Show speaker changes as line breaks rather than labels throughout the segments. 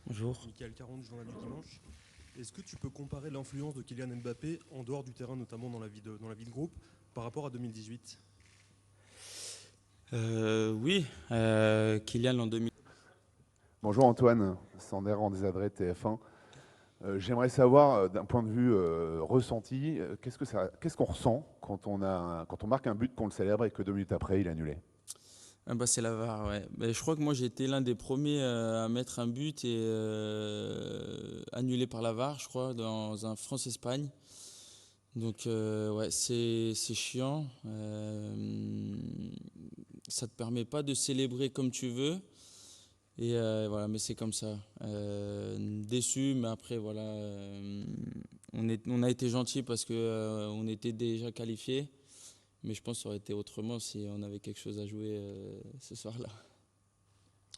Bonjour.
Michael Caron, journal du dimanche. Est-ce que tu peux comparer l'influence de Kylian Mbappé en dehors du terrain, notamment dans la vie de groupe, par rapport à 2018?
Oui, Kylian en 2000.
Bonjour Antoine, Sander en désadresse TF1. J'aimerais savoir, d'un point de vue ressenti, qu'est-ce qu'on ressent quand on marque un but, qu'on le célèbre et que 2 minutes après, il est annulé?
Ah bah c'est la VAR, ouais. Ben, je crois que moi j'ai été l'un des premiers à mettre un but et annulé par la VAR, je crois, dans un France-Espagne. Donc ouais, c'est chiant. Ça te permet pas de célébrer comme tu veux. Et voilà, mais c'est comme ça. Déçu, mais après voilà, on a été gentil parce que on était déjà qualifiés. Mais je pense que ça aurait été autrement si on avait quelque chose à jouer ce soir-là.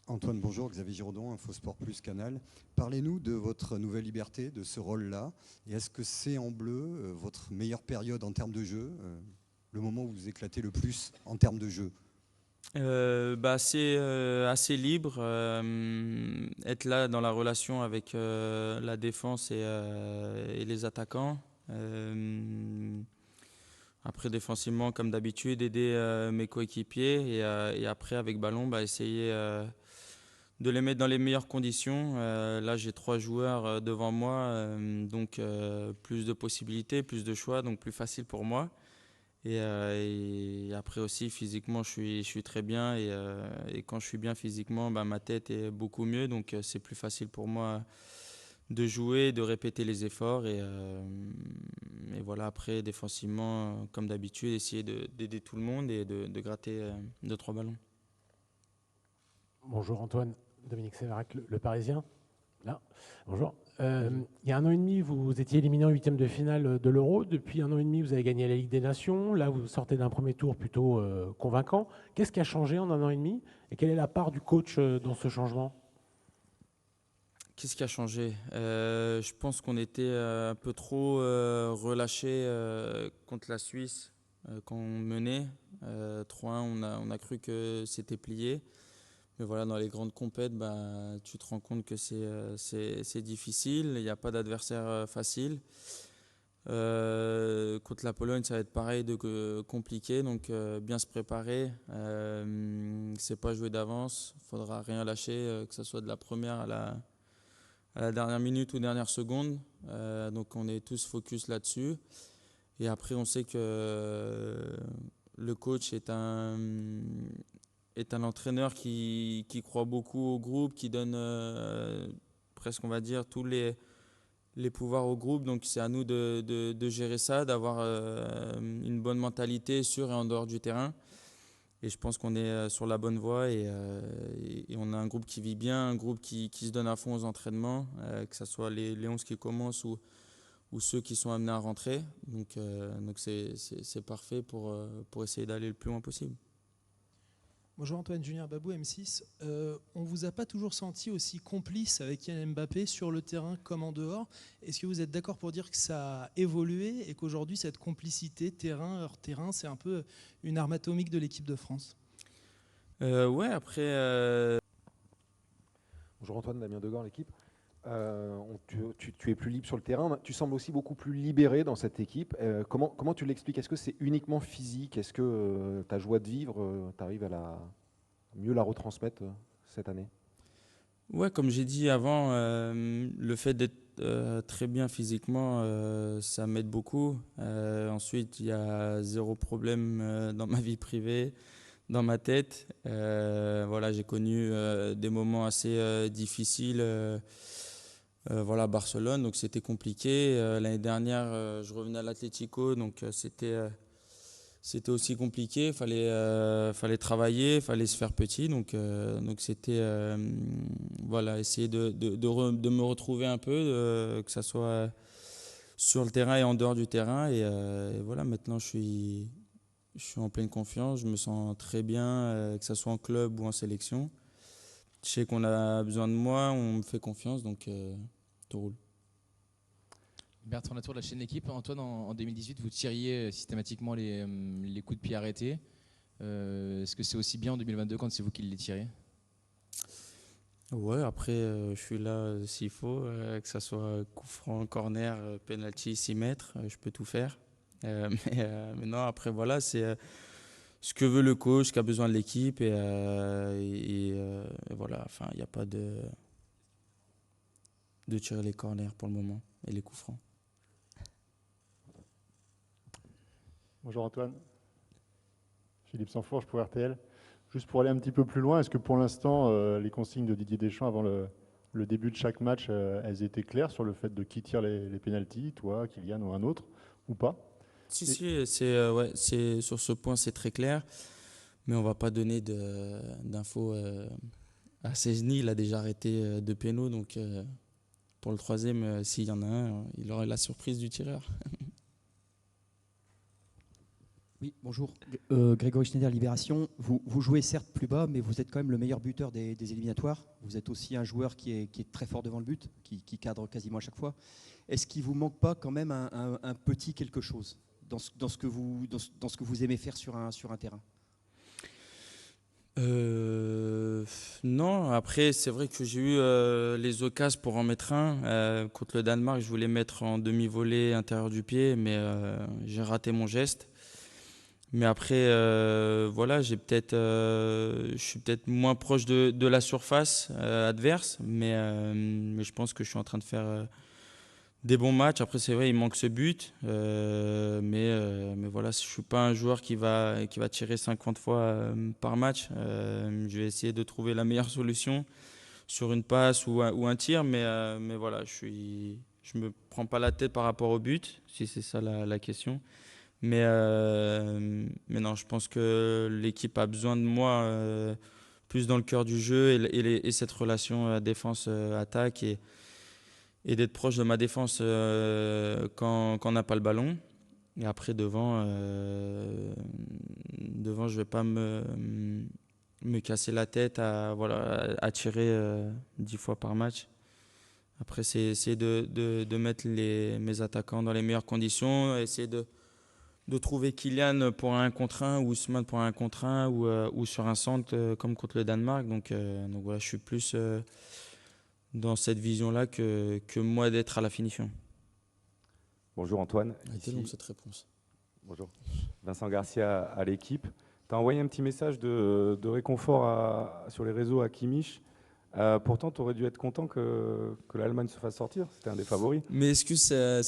Antoine, bonjour, Xavier Giraudon, InfoSport Plus Canal. Parlez-nous de votre nouvelle liberté, de ce rôle-là. Et est-ce que c'est en bleu votre meilleure période en termes de jeu, le moment où vous éclatez le plus en termes de jeu?
Bah, c'est assez libre. Être là dans la relation avec la défense et les attaquants. Après, défensivement, comme d'habitude, aider mes coéquipiers et après, avec ballon, bah, essayer de les mettre dans les meilleures conditions. Là, j'ai 3 joueurs devant moi, donc plus de possibilités, plus de choix, donc plus facile pour moi. Et après aussi, physiquement, je suis très bien. Et quand je suis bien physiquement, bah, ma tête est beaucoup mieux. Donc c'est plus facile pour moi de jouer, de répéter les efforts. Et voilà, après, défensivement, comme d'habitude, essayer d'aider tout le monde et de gratter 2-3 ballons.
Bonjour Antoine, Dominique Séverac, le Parisien. Là, bonjour.
Bonjour.
Il y a un an et demi, vous étiez éliminé en huitième de finale de l'Euro. Depuis un an et demi, vous avez gagné la Ligue des Nations. Là, vous sortez d'un premier tour plutôt convaincant. Qu'est-ce qui a changé en un an et demi? Et quelle est la part du coach dans ce changement?
Qu'est-ce qui a changé? Je pense qu'on était un peu trop relâché contre la Suisse quand on menait 3-1. On a cru que c'était plié. Mais voilà, dans les grandes compètes, bah, tu te rends compte que c'est difficile. Il n'y a pas d'adversaire facile. Contre la Pologne, ça va être pareil de compliqué. Donc bien se préparer. C'est pas jouer d'avance. Il faudra rien lâcher, que ce soit de la première à la dernière minute ou dernière seconde. Donc on est tous focus là-dessus. Et après, on sait que le coach est un entraîneur qui croit beaucoup au groupe, qui donne presque, on va dire, tous les pouvoirs au groupe. Donc c'est à nous de gérer ça, d'avoir une bonne mentalité sur et en dehors du terrain. Et je pense qu'on est sur la bonne voie et on a un groupe qui vit bien, un groupe qui se donne à fond aux entraînements, que ce soit les 11 qui commencent ou ceux qui sont amenés à rentrer. Donc c'est parfait pour essayer d'aller le plus loin possible.
Bonjour Antoine, Julien Babou, M6. On ne vous a pas toujours senti aussi complice avec Kylian Mbappé sur le terrain comme en dehors. Est-ce que vous êtes d'accord pour dire que ça a évolué et qu'aujourd'hui cette complicité terrain hors terrain, c'est un peu une arme atomique de l'équipe de France?
Ouais, après,
Bonjour Antoine, Damien Degord, l'équipe. Tu es plus libre sur le terrain. Tu sembles aussi beaucoup plus libéré dans cette équipe. Comment tu l'expliques? Est-ce que c'est uniquement physique? Est-ce que ta joie de vivre, tu arrives à mieux la retransmettre cette année?
ouais, comme j'ai dit avant, le fait d'être très bien physiquement, ça m'aide beaucoup. Ensuite, il y a zéro problème dans ma vie privée, dans ma tête. Voilà, j'ai connu des moments assez difficiles. Voilà, à Barcelone, donc c'était compliqué. L'année dernière, je revenais à l'Atlético, donc c'était aussi compliqué. Fallait travailler, fallait se faire petit. Donc c'était voilà, essayer de me retrouver un peu, que ça soit sur le terrain et en dehors du terrain. Et voilà, maintenant je suis en pleine confiance. Je me sens très bien, que ça soit en club ou en sélection. Je sais qu'on a besoin de moi, on me fait confiance, donc tout roule.
Bertrand Latour de la chaîne L'équipe. Antoine, en 2018, vous tiriez systématiquement les coups de pied arrêtés. Est-ce que c'est aussi bien en 2022 quand c'est vous qui les tirez?
Ouais, après, je suis là s'il faut, que ça soit coup franc, corner, penalty, 6 mètres, je peux tout faire. Mais non, après, voilà, c'est ce que veut le coach, ce qu'a besoin de l'équipe. Et voilà, enfin, il n'y a pas de tirer les corners pour le moment et les coups francs.
Bonjour Antoine, Philippe Sanfourche pour RTL. Juste pour aller un petit peu plus loin, est-ce que pour l'instant, les consignes de Didier Deschamps avant le début de chaque match, elles étaient claires sur le fait de qui tire les pénaltys, toi, Kylian ou un autre, ou pas?
Si, ouais, sur ce point, c'est très clair, mais on va pas donner d'infos à Szczęsny. Il a déjà arrêté 2 pénaux, donc pour le troisième, s'il y en a un, il aurait la surprise du tireur.
Oui, bonjour. Grégory Schneider, Libération. Vous jouez certes plus bas, mais vous êtes quand même le meilleur buteur des éliminatoires. Vous êtes aussi un joueur qui est très fort devant le but, qui cadre quasiment à chaque fois. Est-ce qu'il ne vous manque pas quand même un petit quelque chose dans ce que vous aimez faire sur un terrain?
Non, après, c'est vrai que j'ai eu les occasions pour en mettre un. Contre le Danemark, je voulais mettre en demi-volée intérieur du pied, mais j'ai raté mon geste. Mais après, voilà, je suis peut-être moins proche de la surface adverse, mais je pense que je suis en train de faire des bons matchs. Après, c'est vrai, il manque ce but, mais voilà, je suis pas un joueur qui va tirer 50 fois par match. Je vais essayer de trouver la meilleure solution sur une passe ou un tir, mais voilà, je me prends pas la tête par rapport au but, si c'est ça la question. Mais non, je pense que l'équipe a besoin de moi plus dans le cœur du jeu et cette relation défense-attaque et d'être proche de ma défense quand on n'a pas le ballon. Et après, devant, je ne vais pas me casser la tête à tirer 10 fois par match. Après, c'est essayer de mettre mes attaquants dans les meilleures conditions, essayer de trouver Kylian pour un contre 1 ou Ousmane pour un contre 1 ou sur un centre comme contre le Danemark. Donc voilà, je suis plus dans cette vision-là que moi d'être à la finition.
Bonjour Antoine.
C'était long cette réponse.
Bonjour. Vincent Garcia à l'équipe. Tu as envoyé un petit message de réconfort sur les réseaux à Kimmich. Pourtant, tu aurais dû être content que l'Allemagne se fasse sortir. C'était un des favoris.
Mais est-ce que ça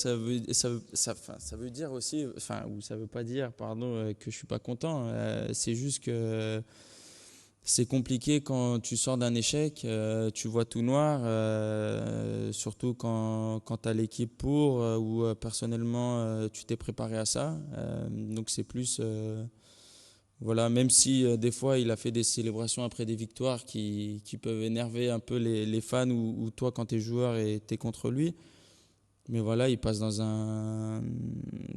veut dire aussi, ou ça veut pas dire, pardon, que je suis pas content. C'est juste que c'est compliqué quand tu sors d'un échec, tu vois tout noir, surtout quand tu as l'équipe pour, ou personnellement tu t'es préparé à ça. Donc c'est plus... Voilà, même si des fois il a fait des célébrations après des victoires qui peuvent énerver un peu les fans ou toi quand tu es joueur et tu es contre lui. Mais voilà, il passe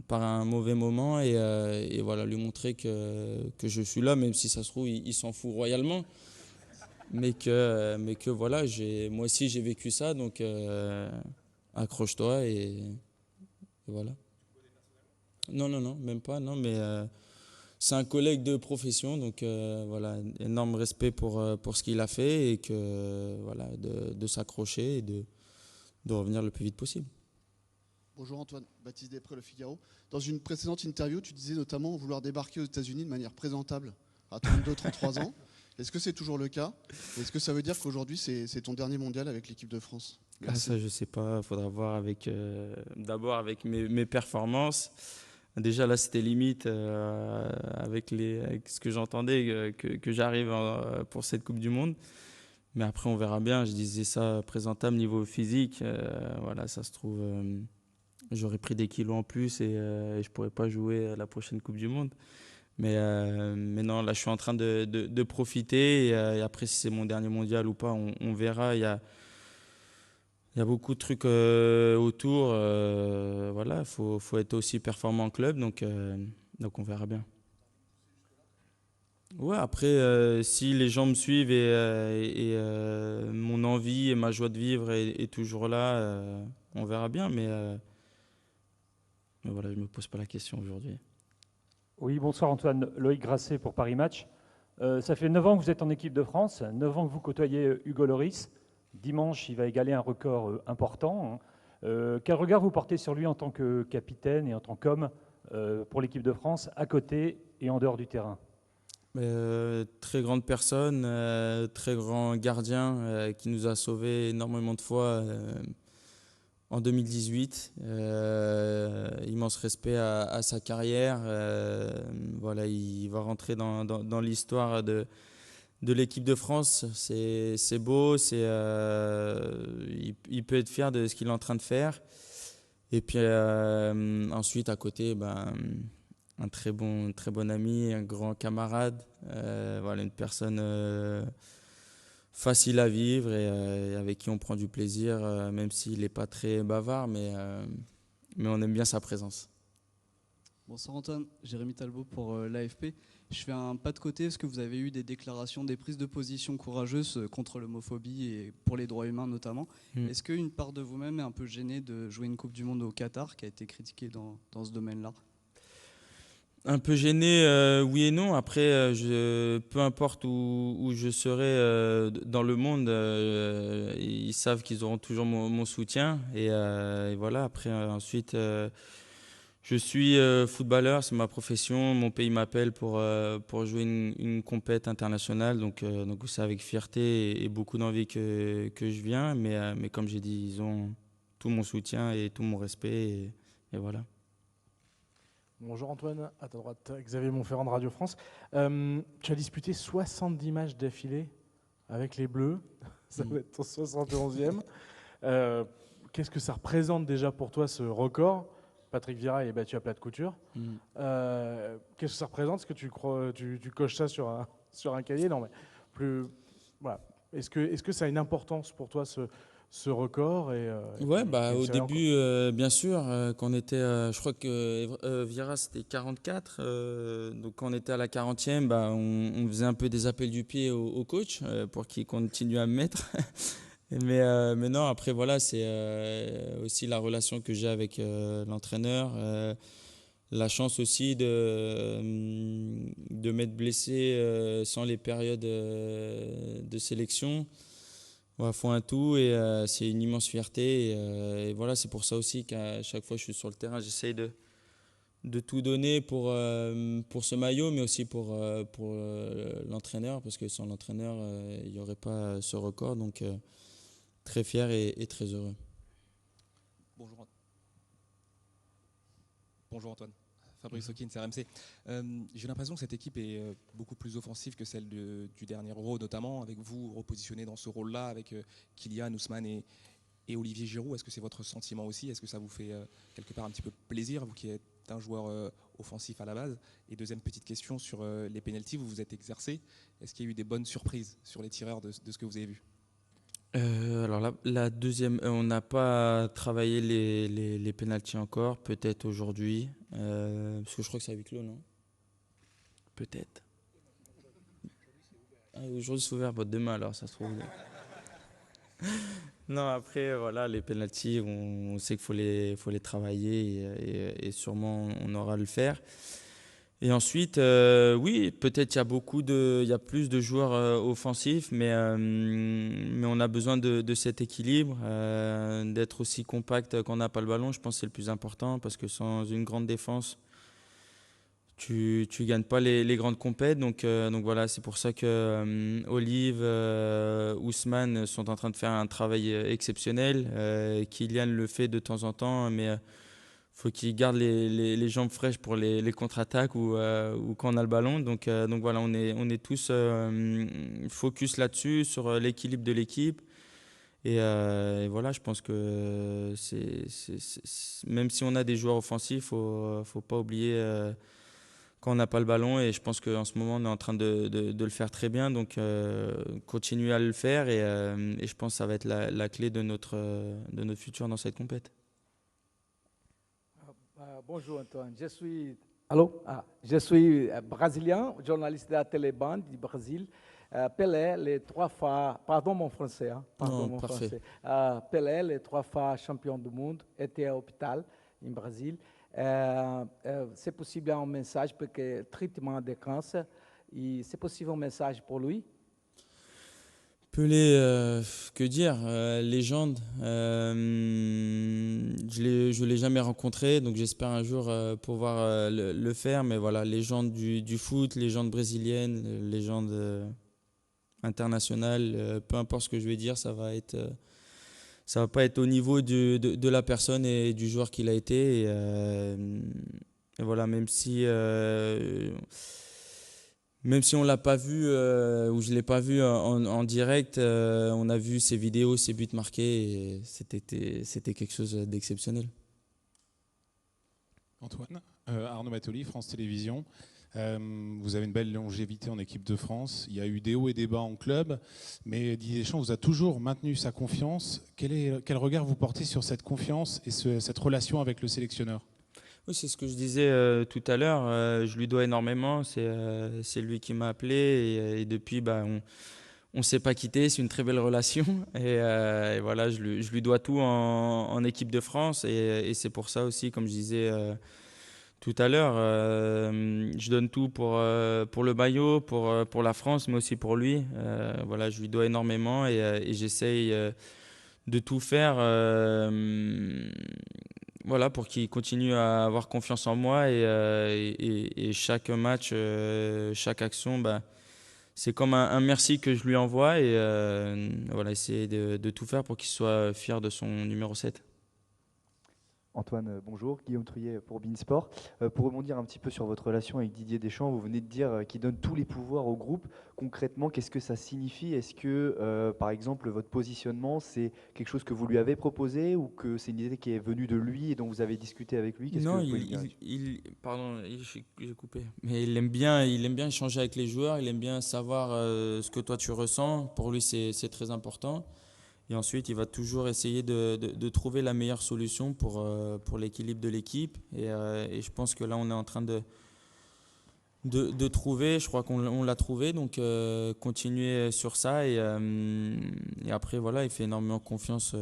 par un mauvais moment et voilà, lui montrer que je suis là, même si ça se trouve, il s'en fout royalement. Mais que voilà, moi aussi j'ai vécu ça, donc accroche-toi et voilà. Non, même pas, non, mais... c'est un collègue de profession, donc voilà, énorme respect pour ce qu'il a fait et que voilà, de s'accrocher et de revenir le plus vite possible.
Bonjour Antoine, Baptiste Després, Le Figaro. Dans une précédente interview, tu disais notamment vouloir débarquer aux États-Unis de manière présentable à 32-33 ans. Est-ce que c'est toujours le cas? Est-ce que ça veut dire qu'aujourd'hui c'est ton dernier mondial avec l'équipe de France?
Ça, je sais pas, il faudra voir d'abord avec mes performances. Déjà là c'était limite avec ce que j'entendais que j'arrive pour cette Coupe du Monde. Mais après on verra bien, je disais ça présentable niveau physique. Voilà, ça se trouve, j'aurais pris des kilos en plus et je pourrais pas jouer à la prochaine Coupe du Monde. Mais non, là je suis en train de profiter et après si c'est mon dernier mondial ou pas, on verra. Il y a beaucoup de trucs autour. Voilà, faut être aussi performant en club, donc on verra bien. Ouais, après, si les gens me suivent et mon envie et ma joie de vivre est toujours là, on verra bien. Mais voilà, je me pose pas la question aujourd'hui.
Oui, bonsoir Antoine. Loïc Grasset pour Paris Match. Ça fait 9 ans que vous êtes en équipe de France, 9 ans que vous côtoyez Hugo Lloris. Dimanche, il va égaler un record important. Quel regard vous portez sur lui en tant que capitaine et en tant qu'homme pour l'équipe de France, à côté et en dehors du terrain?
Très grande personne, très grand gardien qui nous a sauvés énormément de fois en 2018. Immense respect à sa carrière. Voilà, il va rentrer dans l'histoire de l'équipe de France. C'est beau, il peut être fier de ce qu'il est en train de faire. Et puis ensuite, à côté, un très bon ami, un grand camarade, voilà, une personne facile à vivre et avec qui on prend du plaisir, même s'il n'est pas très bavard, mais on aime bien sa présence.
Bonsoir Antoine, Jérémy Talbot pour l'AFP. Je fais un pas de côté parce que vous avez eu des déclarations, des prises de position courageuses contre l'homophobie et pour les droits humains notamment. Est-ce qu'une part de vous-même est un peu gênée de jouer une Coupe du Monde au Qatar qui a été critiquée dans ce domaine-là?
Un peu gêné, oui et non. Après, peu importe où je serai dans le monde, ils savent qu'ils auront toujours mon soutien. Et voilà, après, ensuite, je suis footballeur, c'est ma profession. Mon pays m'appelle pour jouer une compète internationale. Donc c'est avec fierté et beaucoup d'envie que je viens. Mais comme j'ai dit, ils ont tout mon soutien et tout mon respect. Et voilà.
Bonjour Antoine, à ta droite, Xavier Montferrand de Radio France. Tu as disputé 70 matchs d'affilée avec les Bleus, ça va être ton 71e. Qu'est-ce que ça représente déjà pour toi ce record? Patrick Vieira est battu à plat de couture. Qu'est-ce que ça représente? Est-ce que tu coches ça sur un cahier? Non, mais plus. Voilà. Est-ce que ça a une importance pour toi ce record
Ouais, au début, bien sûr, quand on était, je crois que Vieira c'était 44, donc quand on était à la 40e, on faisait un peu des appels du pied au coach pour qu'il continue à me mettre. mais non, après voilà, c'est aussi la relation que j'ai avec l'entraîneur, la chance aussi de m'être blessé sans les périodes de sélection. Il faut un tout et c'est une immense fierté. Et voilà, c'est pour ça aussi qu'à chaque fois que je suis sur le terrain, j'essaye de tout donner pour ce maillot, mais aussi pour l'entraîneur, parce que sans l'entraîneur, il n'y aurait pas ce record. Donc, très fier et très heureux.
Bonjour Antoine. Fabrice Hawkins, RMC. J'ai l'impression que cette équipe est beaucoup plus offensive que celle du dernier Euro, notamment avec vous repositionné dans ce rôle-là, avec Kylian, Ousmane et Olivier Giroud. Est-ce que c'est votre sentiment aussi? Est-ce que ça vous fait quelque part un petit peu plaisir, vous qui êtes un joueur offensif à la base? Et deuxième petite question sur les pénaltys, vous vous êtes exercé. Est-ce qu'il y a eu des bonnes surprises sur les tireurs de ce que vous avez vu?
Alors la deuxième, on n'a pas travaillé les pénaltys encore, peut-être aujourd'hui, parce que je crois que c'est à huis clos, non? Peut-être. Aujourd'hui c'est ouvert, demain alors ça se trouve. Non, après voilà, les pénaltys, on sait qu'il faut les travailler et sûrement on aura à le faire. Et ensuite, oui, peut-être il y a plus de joueurs offensifs, mais on a besoin de cet équilibre, d'être aussi compact quand on n'a pas le ballon. Je pense que c'est le plus important parce que sans une grande défense, tu gagnes pas les grandes compètes. Donc voilà, c'est pour ça que Olive, Ousmane sont en train de faire un travail exceptionnel. Kylian le fait de temps en temps, mais faut qu'il garde les jambes fraîches pour les contre-attaques ou quand on a le ballon. Donc voilà, on est tous focus là-dessus, sur l'équilibre de l'équipe. Et voilà, je pense que même si on a des joueurs offensifs, faut pas oublier quand on n'a pas le ballon. Et je pense qu'en ce moment, on est en train de le faire très bien. Donc continuer à le faire et je pense que ça va être la clé de notre futur dans cette compète.
Bonjour Antoine, je suis brésilien, journaliste de la Télébande du Brésil. Pelé, les 3 fois, pardon mon français, Pelé, les 3 fois champion du monde, était à l'hôpital au Brésil. C'est possible un message parce que le traitement de cancer Et c'est possible un message pour lui?
Pelé, que dire, légende. Je l'ai jamais rencontré, donc j'espère un jour pouvoir le faire. Mais voilà, légende du foot, légende brésilienne, légende internationale. Peu importe ce que je vais dire, ça va pas être au niveau de la personne et du joueur qu'il a été. Et voilà, même si on l'a pas vu ou je l'ai pas vu en direct, on a vu ses vidéos, ses buts marqués et c'était quelque chose d'exceptionnel.
Antoine, Arnaud Matoli, France Télévisions. Vous avez une belle longévité en équipe de France. Il y a eu des hauts et des bas en club, mais Didier Deschamps vous a toujours maintenu sa confiance. Quel regard vous portez sur cette confiance et cette relation avec le sélectionneur?
Oui, c'est ce que je disais tout à l'heure. Je lui dois énormément. C'est lui qui m'a appelé et depuis, on ne s'est pas quitté. C'est une très belle relation. Et voilà, je lui dois tout en équipe de France. Et c'est pour ça aussi, comme je disais tout à l'heure, je donne tout pour le maillot, pour la France, mais aussi pour lui. Voilà, je lui dois énormément et j'essaye de tout faire. Voilà, pour qu'il continue à avoir confiance en moi et chaque match, chaque action, c'est comme un merci que je lui envoie et voilà, essayer de tout faire pour qu'il soit fier de son numéro 7.
Antoine, bonjour. Guillaume Trouillet pour Beansport. Pour rebondir un petit peu sur votre relation avec Didier Deschamps, vous venez de dire qu'il donne tous les pouvoirs au groupe. Concrètement, qu'est-ce que ça signifie? Est-ce que, par exemple, votre positionnement, c'est quelque chose que vous lui avez proposé ou que c'est une idée qui est venue de lui et dont vous avez discuté avec lui?
Non, pardon, j'ai coupé. Mais il aime bien échanger avec les joueurs, il aime bien savoir ce que toi tu ressens. Pour lui, c'est très important. Et ensuite, il va toujours essayer de trouver la meilleure solution pour l'équilibre de l'équipe. Et je pense que là, on est en train de trouver. Je crois qu'on l'a trouvé. Donc, continuer sur ça. Et après, voilà, il fait énormément confiance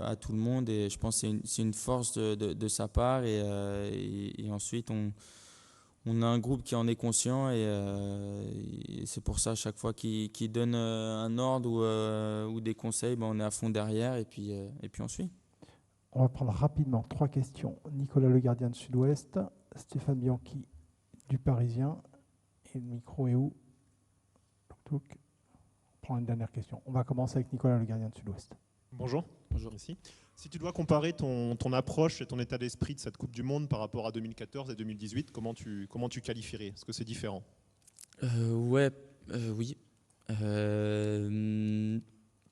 à tout le monde. Et je pense que c'est une force de sa part. Et ensuite, on a un groupe qui en est conscient et c'est pour ça à chaque fois qu'il donne un ordre ou des conseils, on est à fond derrière et puis on suit.
On va prendre rapidement 3 questions. Nicolas Le Gardien de Sud-Ouest, Stéphane Bianchi du Parisien et le micro est où? On prend une dernière question. On va commencer avec Nicolas Le Gardien de Sud-Ouest.
Bonjour.
Bonjour.
Ici. Si tu dois comparer ton approche et ton état d'esprit de cette Coupe du Monde par rapport à 2014 et 2018, comment tu qualifierais? Est-ce que c'est différent?
Oui.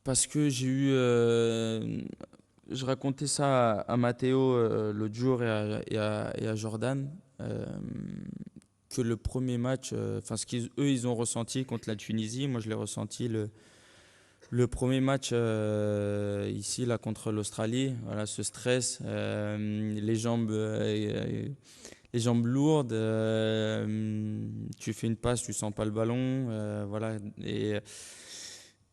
Parce que j'ai eu... je racontais ça à Matteo l'autre jour et à Jordan, que le premier match, ce qu'eux ils ont ressenti contre la Tunisie, moi je l'ai ressenti le premier match ici là contre l'Australie, voilà, ce stress, les jambes lourdes, tu fais une passe, tu sens pas le ballon, voilà.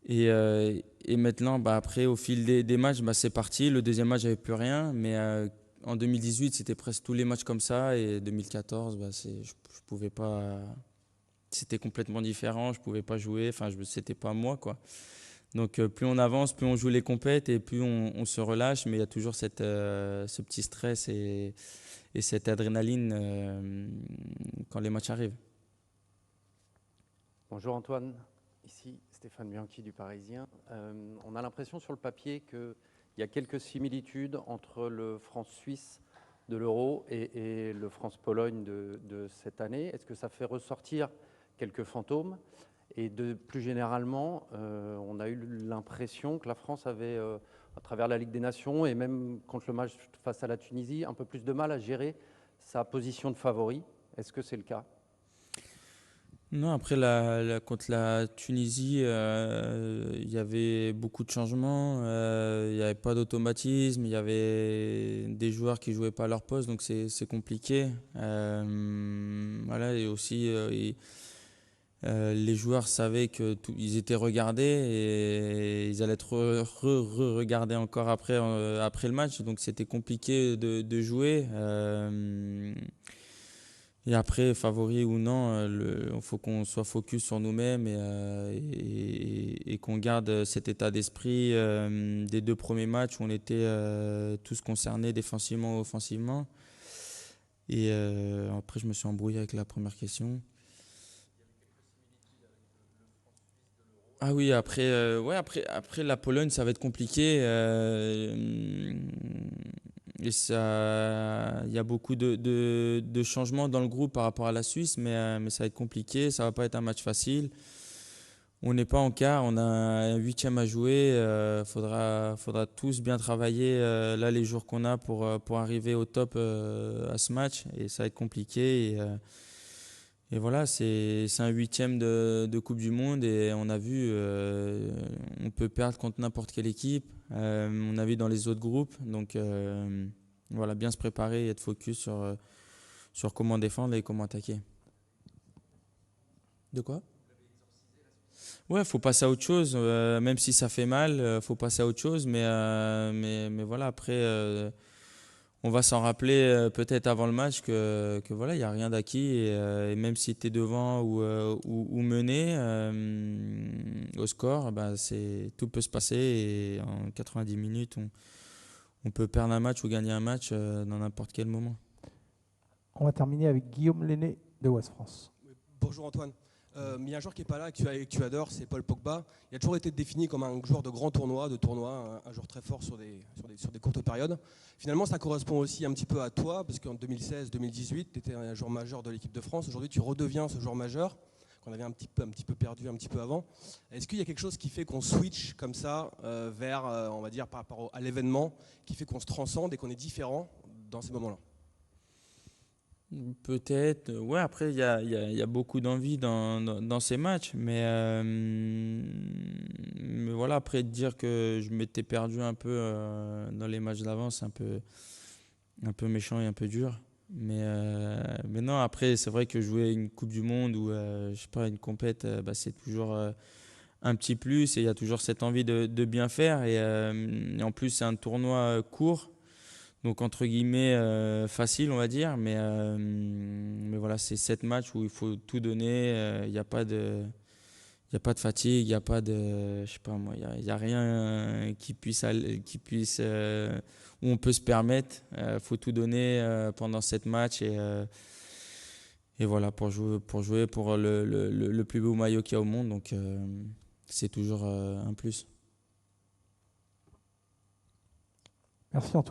Et maintenant, après au fil des matchs, c'est parti. Le deuxième match, j'avais plus rien, mais en 2018, c'était presque tous les matchs comme ça, et 2014, je pouvais pas. C'était complètement différent, je pouvais pas jouer, c'était pas moi quoi. Donc plus on avance, plus on joue les compètes et plus on se relâche, mais il y a toujours ce petit stress et cette adrénaline quand les matchs arrivent.
Bonjour Antoine, ici Stéphane Bianchi du Parisien. On a l'impression sur le papier qu'il y a quelques similitudes entre le France-Suisse de l'Euro et le France-Pologne de cette année. Est-ce que ça fait ressortir quelques fantômes? Et plus généralement, on a eu l'impression que la France avait, à travers la Ligue des Nations et même contre le match face à la Tunisie, un peu plus de mal à gérer sa position de favori. Est-ce que c'est le cas?
Non, après contre la Tunisie, il y avait beaucoup de changements, il n'y avait pas d'automatisme, il y avait des joueurs qui ne jouaient pas à leur poste, donc c'est compliqué. Voilà, et aussi, les joueurs savaient qu'ils étaient regardés et ils allaient être regardés encore après le match, donc c'était compliqué de jouer. Et après, favori ou non, il faut qu'on soit focus sur nous-mêmes et qu'on garde cet état d'esprit des 2 premiers matchs où on était tous concernés défensivement ou offensivement. Et après, je me suis embrouillé avec la première question. Ah oui, après la Pologne, ça va être compliqué. Et ça, il y a beaucoup de changements dans le groupe par rapport à la Suisse, mais ça va être compliqué. Ça va pas être un match facile. On n'est pas en quart, on a un 8e à jouer. Faudra tous bien travailler là les jours qu'on a pour arriver au top à ce match. Et ça va être compliqué. Et voilà, c'est un 8e de Coupe du Monde et on a vu, on peut perdre contre n'importe quelle équipe. On a vu dans les autres groupes. Donc voilà, bien se préparer et être focus sur comment défendre et comment attaquer. De quoi ? Ouais, faut passer à autre chose. Même si ça fait mal, faut passer à autre chose. Mais voilà, après, on va s'en rappeler peut-être avant le match que voilà, il n'y a rien d'acquis. Et même si tu es devant ou mené au score, bah, tout peut se passer. Et en 90 minutes, on peut perdre un match ou gagner un match dans n'importe quel moment.
On va terminer avec Guillaume Lenné de Ouest France.
Bonjour Antoine. Il y a un joueur qui n'est pas là, que tu adores, c'est Paul Pogba. Il a toujours été défini comme un joueur de grands tournois, un joueur très fort sur des courtes périodes. Finalement, ça correspond aussi un petit peu à toi, parce qu'en 2016-2018, tu étais un joueur majeur de l'équipe de France. Aujourd'hui, tu redeviens ce joueur majeur qu'on avait un petit peu perdu un petit peu avant. Est-ce qu'il y a quelque chose qui fait qu'on switch comme ça vers, on va dire, par rapport à l'événement, qui fait qu'on se transcende et qu'on est différent dans ces moments-là ?
Peut-être. Ouais, après, il y a beaucoup d'envie dans ces matchs. Mais voilà, après, dire que je m'étais perdu un peu dans les matchs d'avant, c'est un peu méchant et un peu dur. Mais non, après, c'est vrai que jouer une Coupe du Monde ou je sais pas, une compète, bah, c'est toujours un petit plus. Et il y a toujours cette envie de bien faire. Et en plus, c'est un tournoi court. Donc, entre guillemets, facile, on va dire. Mais voilà, c'est 7 matchs où il faut tout donner. Il n'y a pas de fatigue, il n'y a pas de. Je sais pas moi, il y a rien qui puisse où on peut se permettre. Il faut tout donner pendant 7 matchs. Et voilà, pour jouer pour le plus beau maillot qu'il y a au monde. Donc, c'est toujours un plus.
Merci Antoine.